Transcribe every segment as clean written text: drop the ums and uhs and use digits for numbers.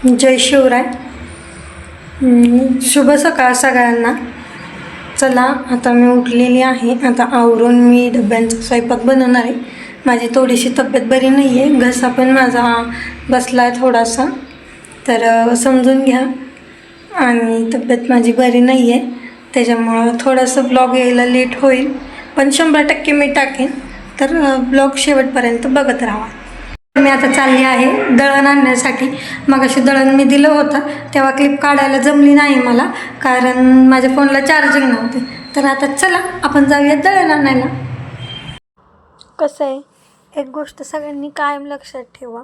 जय शिवराय. शुभ सकाळ सगळ्यांना. चला आता मी उठलेली आहे. आता आवरून मी डब्यांचा स्वयंपाक बनवणार आहे. माझी थोडीशी तब्येत बरी नाही आहे, घसा पण माझा बसला आहे थोडासा, तर समजून घ्या. आणि तब्येत माझी बरी नाही आहे, त्याच्यामुळं थोडंसं ब्लॉग यायला लेट होईल, पण 100% मी टाकेन. तर ब्लॉग शेवटपर्यंत बघत राहा. मी आता चालली आहे दळण आणण्यासाठी. मग अशी दळण मी दिलं होतं तेव्हा क्लिप काढायला जमली नाही मला, कारण माझ्या फोनला चार्जिंग नव्हते. तर आता चला आपण जाऊया दळण आणायला. कसं आहे, एक गोष्ट सगळ्यांनी कायम लक्षात ठेवा,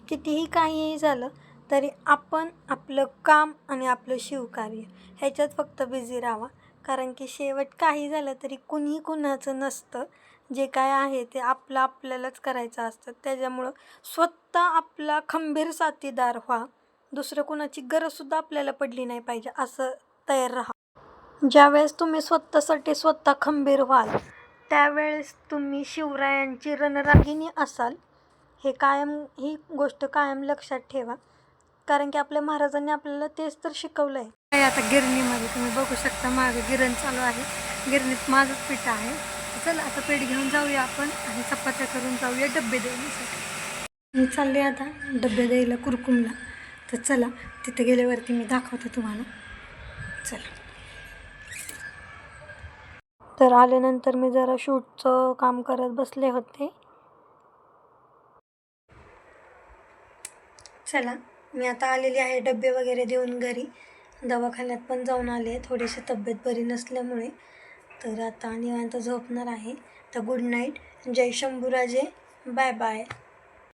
कितीही काहीही झालं तरी आपण आपलं काम आणि आपलं शिवकार्य ह्याच्यात फक्त बिझी राहावा. कारण की शेवट काही झालं तरी कुणीही कुणाचं नसतं. जे काय आहे ते आपल्यालाच करायचं असतं. त्याच्यामुळं स्वतः आपला खंबीर साथीदार व्हा. दुसरं कुणाची गरजसुद्धा आपल्याला पडली नाही पाहिजे असं तयार राहा. ज्यावेळेस तुम्ही स्वतःसाठी स्वतः खंबीर व्हाल त्यावेळेस तुम्ही शिवरायांची रणरागिणी असाल. ही गोष्ट कायम लक्षात ठेवा. कारण की आपल्या महाराजांनी आपल्याला तेच तर शिकवलं आहे. आता गिरणीमध्ये तुम्ही बघू शकता, मागं गिरण चालू आहे. गिरणीत माझंच पीठ आहे. चला आता पीठ घेऊन जाऊया आपण आणि चपात्या करून जाऊया डब्बे द्यायला. मी चालले आता डब्बे द्यायला कुरकुमला. तर चला तिथे गेल्यावरती मी दाखवते तुम्हाला. चला. तर आल्यानंतर मी जरा शूटचं काम करत बसले होते. चला मी आता आलेली आहे डब्बे वगैरे देऊन घरी. दवाखान्यात पण जाऊन आले, थोडीशी तब्येत बरी नसल्यामुळे. तर आता निवांत झोपणार आहे. तर गुड नाईट. जय शंभूराजे. Bye bye.